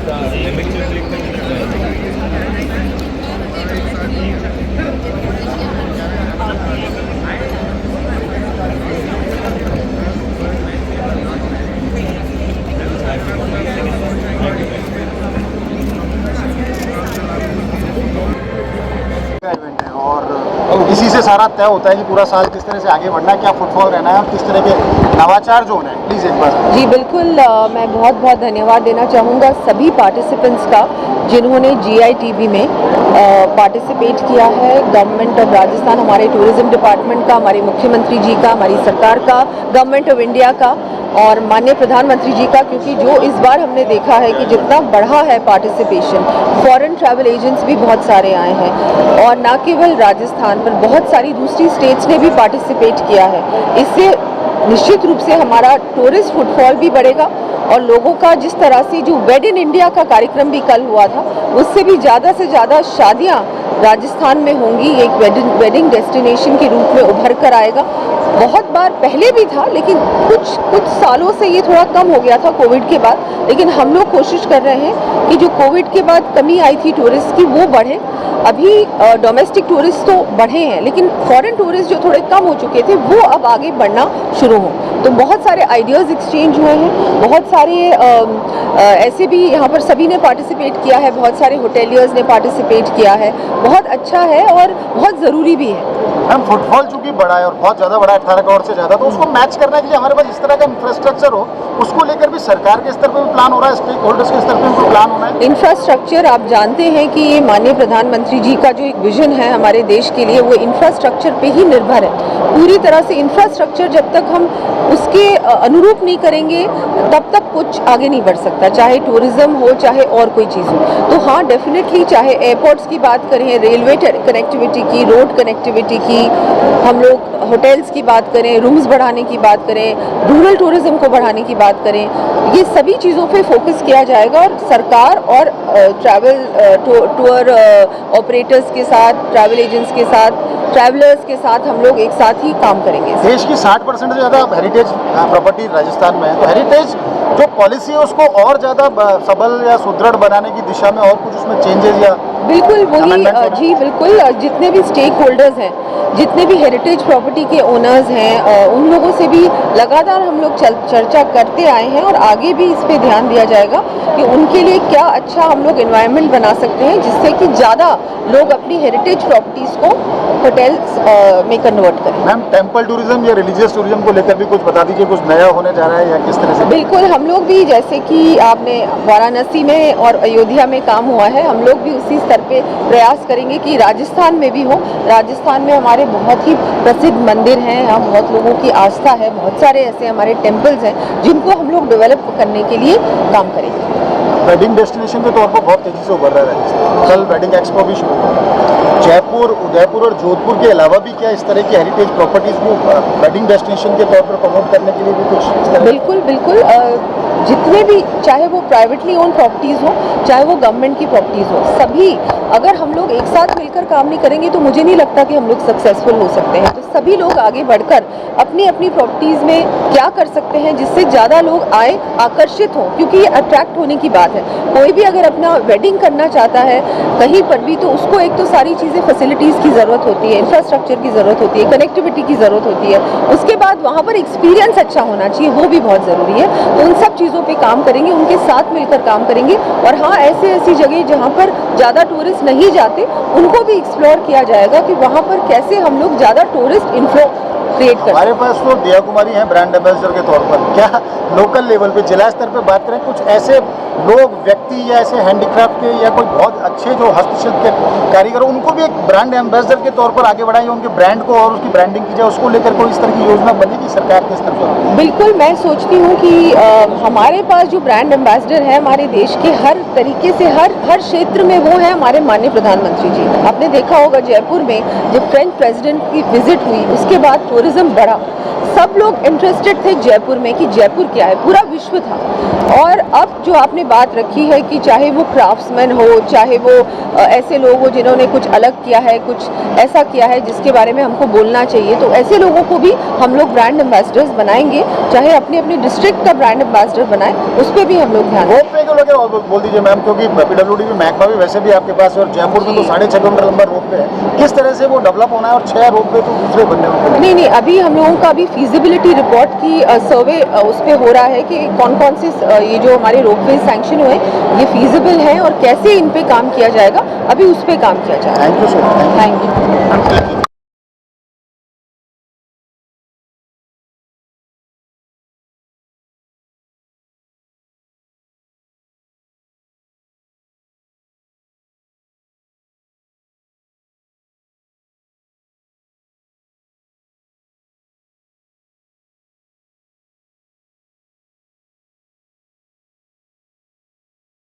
Event है और इसी से सारा तय होता है कि पूरा साल किस तरह से आगे बढ़ना है, क्या फुटफॉल रहना है और किस तरह के नवाचार जो होना है। प्लीज़ एक बार। जी बिल्कुल, मैं बहुत बहुत धन्यवाद देना चाहूँगा सभी पार्टिसिपेंट्स का जिन्होंने GITB में पार्टिसिपेट किया है। गवर्नमेंट ऑफ राजस्थान, हमारे टूरिज्म डिपार्टमेंट का, हमारे मुख्यमंत्री जी का, हमारी सरकार का, गवर्नमेंट ऑफ इंडिया का और माननीय प्रधानमंत्री जी का, क्योंकि जो इस बार हमने देखा है कि जितना बढ़ा है पार्टिसिपेशन, फॉरेन ट्रैवल एजेंट्स भी बहुत सारे आए हैं और न केवल राजस्थान पर बहुत सारी दूसरी स्टेट्स ने भी पार्टिसिपेट किया है। इससे निश्चित रूप से हमारा टूरिस्ट फुटफॉल भी बढ़ेगा और लोगों का जिस तरह से जो वेड इन इंडिया का कार्यक्रम भी कल हुआ था, उससे भी ज़्यादा से ज़्यादा शादियाँ राजस्थान में होंगी। एक वेडिंग डेस्टिनेशन के रूप में उभर कर आएगा। बहुत बार पहले भी था, लेकिन कुछ सालों से ये थोड़ा कम हो गया था कोविड के बाद, लेकिन हम लोग कोशिश कर रहे हैं कि जो कोविड के बाद कमी आई थी टूरिस्ट की, वो बढ़े। अभी डोमेस्टिक टूरिस्ट तो बढ़े हैं, लेकिन फॉरेन टूरिस्ट जो थोड़े कम हो चुके थे, वो अब आगे बढ़ना शुरू हों। तो बहुत सारे आइडियाज़ एक्सचेंज हुए हैं, बहुत सारे ऐसे भी यहाँ पर सभी ने पार्टिसिपेट किया है, बहुत सारे होटेलियर्स ने पार्टिसिपेट किया है। बहुत अच्छा है और बहुत ज़रूरी भी है। मैम, फुटफॉल चूंकि बड़ा है और बहुत ज़्यादा बड़ा है, 18 करोड़ से ज़्यादा, तो उसको मैच करने के लिए हमारे पास इस तरह का इंफ्रास्ट्रक्चर हो, उसको लेकर भी सरकार के स्तर पर भी प्लान हो रहा है, स्टेक होल्डर्स के स्तर पर भी प्लान होना है। इंफ्रास्ट्रक्चर, आप जानते हैं कि ये माननीय प्रधानमंत्री जी का जो एक विजन है हमारे देश के लिए, वो इंफ्रास्ट्रक्चर पे ही निर्भर है। पूरी तरह से इंफ्रास्ट्रक्चर जब तक हम उसके अनुरूप नहीं करेंगे, तब तक कुछ आगे नहीं बढ़ सकता, चाहे टूरिज्म हो, चाहे और कोई चीज़ हो। तो हाँ, डेफिनेटली, चाहे एयरपोर्ट्स की बात करें, रेलवे कनेक्टिविटी की, रोड कनेक्टिविटी की, हम लोग होटल्स की बात करें, रूम्स बढ़ाने की बात करें, रूरल टूरिज्म को बढ़ाने की बात करें, ये सभी चीज़ों पे फोकस किया जाएगा। और सरकार और ट्रैवल टूर ऑपरेटर्स के साथ, ट्रैवल एजेंट्स के साथ, ट्रैवलर्स के साथ हम लोग एक साथ ही काम करेंगे। देश की 60% से ज़्यादा हेरिटेज प्रॉपर्टी राजस्थान में है, तो हेरिटेज जो पॉलिसी है उसको और ज़्यादा सबल या सुदृढ़ बनाने की दिशा में और कुछ उसमें चेंजेस या बिल्कुल वही जी बिल्कुल, जितने भी स्टेक होल्डर्स हैं, जितने भी हेरिटेज प्रॉपर्टी के ओनर्स हैं, उन लोगों से भी लगातार हम लोग चर्चा करते आए हैं और आगे भी इस पे ध्यान दिया जाएगा कि उनके लिए क्या अच्छा हम लोग एनवायरनमेंट बना सकते हैं, जिससे कि ज़्यादा लोग अपनी हेरिटेज प्रॉपर्टीज़ को होटल्स में कन्वर्ट करें। मैम, टेम्पल टूरिज्म या रिलीजियस टूरिज्म को लेकर भी कुछ बता दीजिए, कुछ नया होने जा रहा है या किस तरह से? बिल्कुल, हम लोग भी, जैसे कि आपने वाराणसी में और अयोध्या में काम हुआ है, हम लोग भी उसी स्तर पे प्रयास करेंगे कि राजस्थान में भी हो। राजस्थान में हमारे बहुत ही प्रसिद्ध मंदिर हैं, यहाँ बहुत लोगों की आस्था है, बहुत सारे ऐसे हमारे टेम्पल्स हैं जिनको हम लोग डेवलप करने के लिए काम करेंगे। वेडिंग डेस्टिनेशन के तौर पर बहुत तेज़ी से उभर रहा है राजस्थान। कल वेडिंग एक्सपो भी शुरू हुआ। जयपुर, उदयपुर और जोधपुर के अलावा भी क्या इस तरह की हेरिटेज प्रॉपर्टीज़ को वेडिंग डेस्टिनेशन के तौर पर प्रमोट करने के लिए भी कुछ इस तरह? बिल्कुल बिल्कुल, जितने भी, चाहे वो प्राइवेटली ओन प्रॉपर्टीज़ हो, चाहे वो गवर्नमेंट की प्रॉपर्टीज़ हो, सभी अगर हम लोग एक साथ मिलकर काम नहीं करेंगे तो मुझे नहीं लगता कि हम लोग सक्सेसफुल हो सकते हैं। तो सभी लोग आगे बढ़कर अपनी अपनी प्रॉपर्टीज़ में क्या कर सकते हैं जिससे ज़्यादा लोग आए, आकर्षित हों, क्योंकि ये अट्रैक्ट होने की बात है। कोई भी अगर अपना वेडिंग करना चाहता है कहीं पर भी, तो उसको एक तो सारी चीज़ें, फैसिलिटीज़ की ज़रूरत होती है, इंफ्रास्ट्रक्चर की ज़रूरत होती है, कनेक्टिविटी की ज़रूरत होती है, उसके बाद वहाँ पर एक्सपीरियंस अच्छा होना चाहिए, वो भी बहुत ज़रूरी है। तो उन सब चीज़ों पे काम करेंगे, उनके साथ मिलकर काम करेंगे। और हाँ, ऐसी जगह जहाँ पर ज़्यादा टूरिस्ट नहीं जाते, उनको भी एक्सप्लोर किया जाएगा कि वहाँ पर कैसे हम लोग ज़्यादा टूरिस्ट इन्फ्लो क्रिएट कर। हमारे पास तो दिया कुमारी हैं ब्रांड एम्बेसडर के तौर पर, क्या लोकल लेवल पे, जिला स्तर पे बात करें, कुछ ऐसे लोग, व्यक्ति या ऐसे हैंडीक्राफ्ट के या कोई बहुत अच्छे जो हस्तशिल्प के कारीगर, उनको भी एक ब्रांड एम्बेसडर के तौर पर आगे बढ़ाएं, उनके ब्रांड को और उसकी ब्रांडिंग की जाए, उसको लेकर कोई इस तरह की योजना बनेगी सरकार के स्तर पर? बिल्कुल, मैं सोचती हूँ कि हमारे पास जो ब्रांड एम्बेसडर है हमारे देश के, हर तरीके से हर क्षेत्र में, वो है हमारे माननीय प्रधानमंत्री जी। आपने देखा होगा जयपुर में जब फ्रेंच प्रेसिडेंट की विजिट हुई, उसके बाद टूरिज्म बढ़ा, सब लोग इंटरेस्टेड थे जयपुर में कि जयपुर क्या है, पूरा विश्व था। और अब जो आपने बात रखी है कि चाहे वो क्राफ्ट्समैन हो, चाहे वो ऐसे लोग हो जिन्होंने कुछ अलग किया है, कुछ ऐसा किया है जिसके बारे में हमको बोलना चाहिए, तो ऐसे लोगों को भी हम लोग ब्रांड एम्बेसडर्स बनाएंगे, चाहे अपने अपने डिस्ट्रिक्ट का ब्रांड एम्बेसडर बनाए, उस पर भी हम लोग ध्यान रोप वे को लेकर और बोल दीजिए मैम, क्योंकि पीडब्ल्यूडी भी महकमा भी वैसे भी आपके पास है और जयपुर में तो 6.5 किलोमीटर लंबा रोप वे है, किस तरह से वो डेवलप होना है और 6 रोप वे तो दूसरे बनने होंगे? नहीं, अभी हम लोगों का अभी फीजिबिलिटी रिपोर्ट की सर्वे उस पर हो रहा है कि कौन कौन से ये जो हमारे रोपवे सैंक्शन हुए ये फीजिबल हैं और कैसे इन पे काम किया जाएगा, अभी उस पर काम किया जाएगा। Thank you so much. Thank you.